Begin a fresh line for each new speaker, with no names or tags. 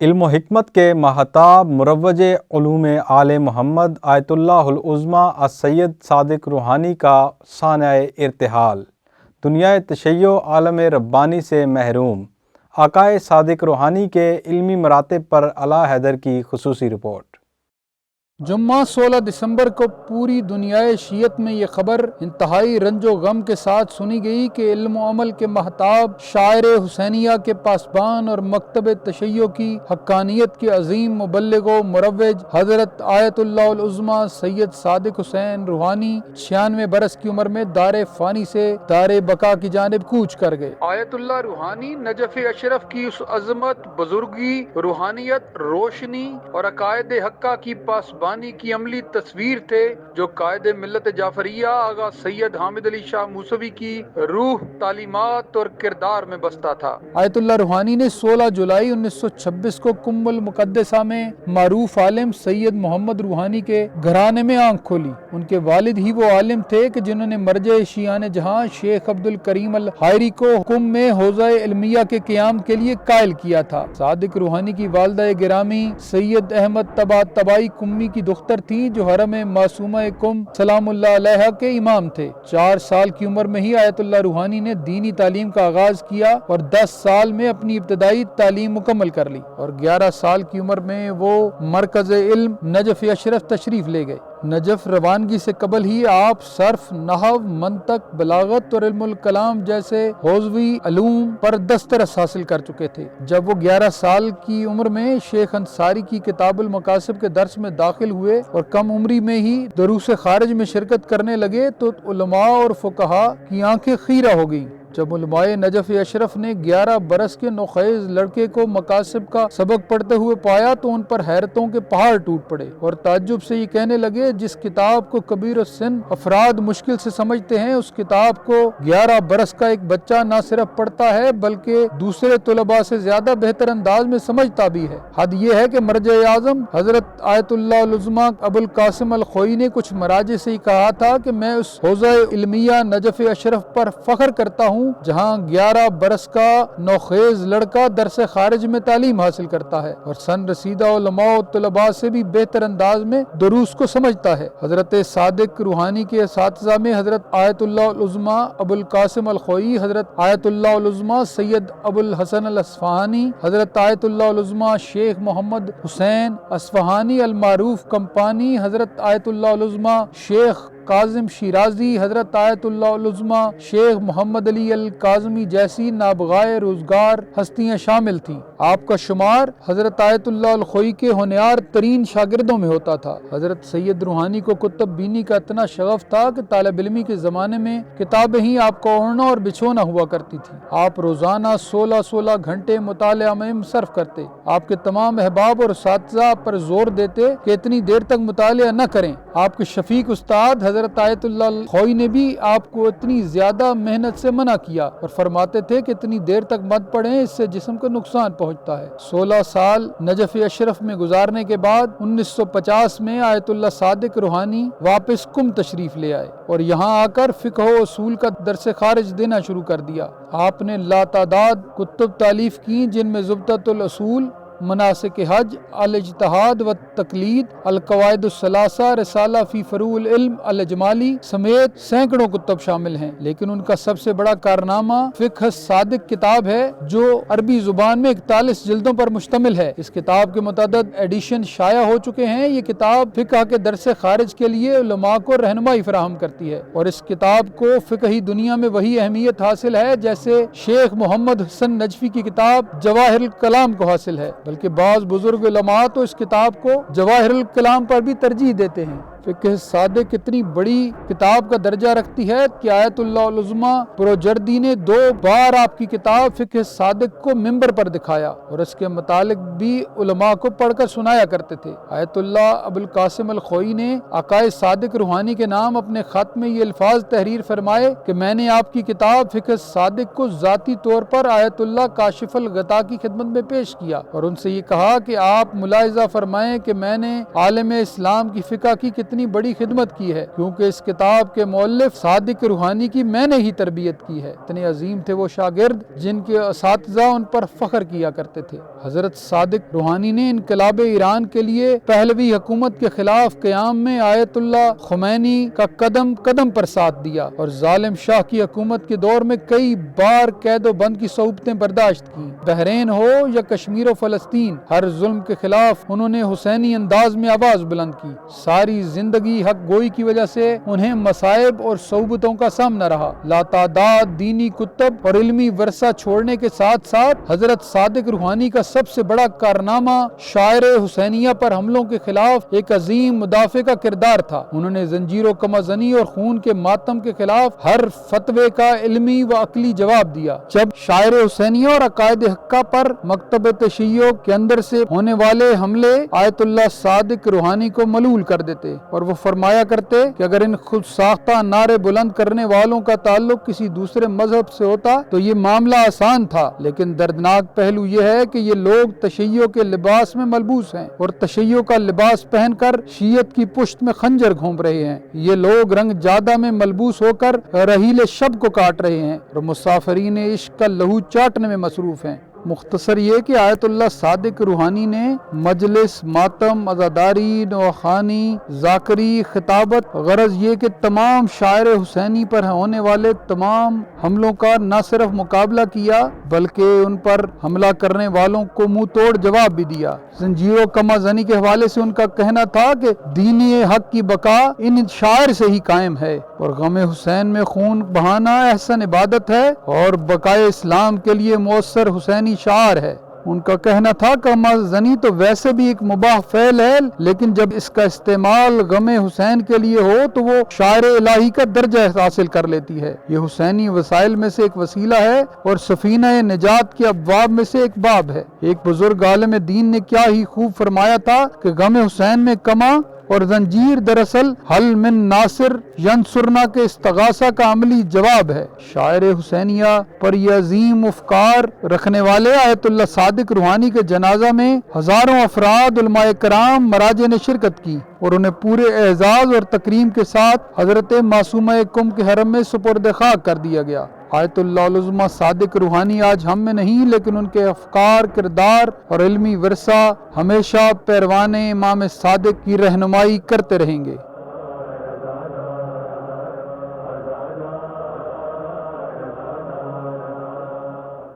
علم و حکمت کے ماہتاب مروج علوم آل محمد آیت اللہ العظمیٰ السید صادق روحانی کا سانحہ ارتحال، دنیا تشیع عالم ربانی سے محروم، آقائے صادق روحانی کے علمی مراتب پر اعلیٰ حیدر کی خصوصی رپورٹ۔
جمعہ 16 دسمبر کو پوری دنیائے شیعت میں یہ خبر انتہائی رنج و غم کے ساتھ سنی گئی کہ علم و عمل کے ماہتاب، شاعر حسینیہ کے پاسبان اور مکتب تشیع کی حقانیت کے عظیم مبلغ و مروج حضرت آیت اللہ العظمیٰ سید صادق حسین روحانی 96 برس کی عمر میں دار فانی سے دار بقا کی جانب کوچ کر گئے۔ آیت اللہ روحانی نجف اشرف کی اس عظمت، بزرگی، روحانیت، روشنی اور عقائد حقہ کی پاسبانی کی عملی تصویر تھے جو قائد ملت جعفریہ آغا سید حامد علی شاہ موسوی کی روح، تعلیمات اور کردار میں بستا تھا۔ آیت اللہ روحانی نے 16 جولائی 1926 کو کم المقدسہ میں معروف عالم سید محمد روحانی کے گھرانے میں آنکھ کھولی۔ ان کے والد ہی وہ عالم تھے کہ جنہوں نے مرجع شیعان جہاں شیخ عبد الکریم الحائری کو حکم میں حوزہ علمیہ کے قیام کے لیے قائل کیا تھا۔ صادق روحانی کی والدہ گرامی سید احمد طباطبائی کمی کی دختر تھیں جو حرم معصومہ کم سلام اللہ علیہا کے امام تھے۔ 4 سال کی عمر میں ہی آیت اللہ روحانی نے دینی تعلیم کا آغاز کیا اور 10 سال میں اپنی ابتدائی تعلیم مکمل کر لی اور 11 سال کی عمر میں وہ مرکز علم نجف اشرف تشریف لے گئے۔ نجف روانگی سے قبل ہی آپ صرف، نحو، منطق، بلاغت اور علم الکلام جیسے حوزوی علوم پر دسترس حاصل کر چکے تھے۔ جب وہ 11 سال کی عمر میں شیخ انصاری کی کتاب المقاصد کے درس میں داخل ہوئے اور کم عمری میں ہی دروس خارج میں شرکت کرنے لگے تو علماء اور فقہاء کی آنکھیں خیرہ ہو گئیں۔ جب علماء نجف اشرف نے 11 برس کے نوخیز لڑکے کو مقاصد کا سبق پڑھتے ہوئے پایا تو ان پر حیرتوں کے پہاڑ ٹوٹ پڑے اور تعجب سے یہ کہنے لگے، جس کتاب کو کبیر السن افراد مشکل سے سمجھتے ہیں، اس کتاب کو 11 برس کا ایک بچہ نہ صرف پڑھتا ہے بلکہ دوسرے طلباء سے زیادہ بہتر انداز میں سمجھتا بھی ہے۔ حد یہ ہے کہ مرجع اعظم حضرت آیت اللہ العظمیٰ ابو القاسم الخوئی نے کچھ مراجع سے ہی کہا تھا کہ میں اس حوزہ علمیہ نجف اشرف پر فخر کرتا ہوں جہاں 11 برس کا نوخیز لڑکا درس خارج میں تعلیم حاصل کرتا ہے اور سن رسیدہ علماء و طلباء سے بھی بہتر انداز میں دروس کو سمجھتا ہے۔ حضرت صادق روحانی کے اساتذہ میں حضرت آیت اللہ العظمیٰ ابو القاسم الخوئی، حضرت آیت اللہ العظمیٰ سید ابو الحسن الاصفہانی، حضرت آیت اللہ العظمیٰ شیخ محمد حسین اصفہانی المعروف کمپانی، حضرت آیت اللہ العظمیٰ شیخ کاظم شیرازی، حضرت آیت اللہ العظمیٰ شیخ محمد علی الکاظمی جیسی نابغائے روزگار ہستیاں شامل تھیں۔ آپ کا شمار حضرت آیت اللہ الخوئی کے ہونہار ترین شاگردوں میں ہوتا تھا۔ حضرت سید روحانی کو کتب بینی کا اتنا شغف تھا کہ طالب علمی کے زمانے میں کتابیں ہی آپ کا اوڑھنا اور بچھونا ہوا کرتی تھی۔ آپ روزانہ 16 گھنٹے مطالعہ میں صرف کرتے۔ آپ کے تمام احباب اور اساتذہ آپ پر زور دیتے کہ اتنی دیر تک مطالعہ نہ کریں۔ آپ کے شفیق استاد حضرت آیت اللہ الخوئی نے بھی آپ کو اتنی زیادہ محنت سے منع کیا اور فرماتے تھے کہ اتنی دیر تک مت پڑھیں، اس سے جسم کو نقصان پہنچتا ہے۔ 16 سال نجف اشرف میں گزارنے کے بعد 1950 میں آیت اللہ صادق روحانی واپس کم تشریف لے آئے اور یہاں آ کر فقہ و اصول کا درس خارج دینا شروع کر دیا۔ آپ نے لاتعداد کتب تالیف کی جن میں ضبطۃ الاصول، مناسک حج، الاجتہاد والتقلید، القواعد الثلاثہ، رسالہ فی فروع العلم الاجمالی سمیت سینکڑوں کتب شامل ہیں، لیکن ان کا سب سے بڑا کارنامہ فقہ صادق کتاب ہے جو عربی زبان میں 41 جلدوں پر مشتمل ہے۔ اس کتاب کے متعدد ایڈیشن شائع ہو چکے ہیں۔ یہ کتاب فقہ کے درس خارج کے لیے علماء کو رہنمائی فراہم کرتی ہے اور اس کتاب کو فقہی دنیا میں وہی اہمیت حاصل ہے جیسے شیخ محمد حسن نجفی کی کتاب جواہر الکلام کو حاصل ہے، بلکہ بعض بزرگ علماء تو اس کتاب کو جواہر الکلام پر بھی ترجیح دیتے ہیں۔ فقہ صادق اتنی بڑی کتاب کا درجہ رکھتی ہے کہ آیت اللہ العظمیٰ پروجردی نے 2 بار آپ کی کتاب فقہ صادق کو ممبر پر دکھایا اور اس کے متعلق بھی علماء کو پڑھ کر سنایا کرتے تھے۔ آیت اللہ ابو القاسم الخوئی نے عقائد صادق روحانی کے نام اپنے خط میں یہ الفاظ تحریر فرمائے کہ میں نے آپ کی کتاب فقہ صادق کو ذاتی طور پر آیت اللہ کاشف الغطا کی خدمت میں پیش کیا اور ان سے یہ کہا کہ آپ ملاحظہ فرمائیں کہ میں نے عالم اسلام کی فقہ کی کتنی اتنی بڑی خدمت کی ہے، کیونکہ اس کتاب کے مؤلف صادق روحانی کی میں نے ہی تربیت کی ہے۔ اتنے عظیم تھے وہ شاگرد جن کے اساتذہ ان پر فخر کیا کرتے تھے۔ حضرت صادق روحانی نے انقلاب ایران کے لیے پہلوی حکومت کے خلاف قیام میں آیت اللہ خمینی کا قدم قدم پر ساتھ دیا، اور ظالم شاہ کی حکومت کے دور میں کئی بار قید و بند کی صعوبتیں برداشت کی۔ بحرین ہو یا کشمیر و فلسطین، ہر ظلم کے خلاف انہوں نے حسینی انداز میں آواز بلند کی۔ ساری زندگی حق گوئی کی وجہ سے انہیں مصائب اور صعوبتوں کا سامنا رہا۔ لاتعداد دینی کتب اور علمی ورثہ چھوڑنے کے ساتھ ساتھ حضرت صادق روحانی کا سب سے بڑا کارنامہ شاعر حسینیہ پر حملوں کے خلاف ایک عظیم مدافع کا کردار تھا۔ انہوں نے زنجیر و کمع زنی اور خون کے ماتم کے خلاف ہر فتوے کا علمی و عقلی جواب دیا۔ جب شاعر حسینیہ اور عقائد حقہ پر مکتب تشیع کے اندر سے ہونے والے حملے آیت اللہ صادق روحانی کو ملول کر دیتے، اور وہ فرمایا کرتے کہ اگر ان خود ساختہ نعرے بلند کرنے والوں کا تعلق کسی دوسرے مذہب سے ہوتا تو یہ معاملہ آسان تھا، لیکن دردناک پہلو یہ ہے کہ یہ لوگ تشیع کے لباس میں ملبوس ہیں اور تشیع کا لباس پہن کر شیعت کی پشت میں خنجر گھونپ رہے ہیں۔ یہ لوگ رنگ جادہ میں ملبوس ہو کر رحیل شب کو کاٹ رہے ہیں اور مسافرین عشق کا لہو چاٹنے میں مصروف ہیں۔ مختصر یہ کہ آیت اللہ صادق روحانی نے مجلس، ماتم، عزاداری، نوخانی، ذاکری، خطابت، غرض یہ کہ تمام شاعر حسینی پر ہونے والے تمام حملوں کا نہ صرف مقابلہ کیا بلکہ ان پر حملہ کرنے والوں کو منہ توڑ جواب بھی دیا۔ زنجیر و کمع زنی کے حوالے سے ان کا کہنا تھا کہ دینی حق کی بقا ان شاعر سے ہی قائم ہے، اور غم حسین میں خون بہانا احسن عبادت ہے اور بقائے اسلام کے لیے مؤثر حسینی شعار ہے۔ ان کا کہنا تھا کہ کمع زنی تو ویسے بھی ایک مباح فعل ہے، لیکن جب اس کا استعمال غم حسین کے لیے ہو تو وہ شاعر الہی کا درجہ حاصل کر لیتی ہے۔ یہ حسینی وسائل میں سے ایک وسیلہ ہے اور سفینہ نجات کے ابواب میں سے ایک باب ہے۔ ایک بزرگ عالم دین نے کیا ہی خوب فرمایا تھا کہ غم حسین میں کمع اور زنجیر دراصل حل من ناصر ینصرنا کے استغاثہ کا عملی جواب ہے۔ شاعر حسینیہ پر یہ عظیم افکار رکھنے والے آیت اللہ صادق روحانی کے جنازہ میں ہزاروں افراد علماء کرام مراجع نے شرکت کی اور انہیں پورے اعزاز اور تکریم کے ساتھ حضرت معصومہ کم کے حرم میں سپرد خاک کر دیا گیا۔ آیت اللہ العظمہ صادق روحانی آج ہم میں نہیں، لیکن ان کے افکار، کردار اور علمی ورثہ ہمیشہ پیروان امام صادق کی رہنمائی کرتے رہیں گے۔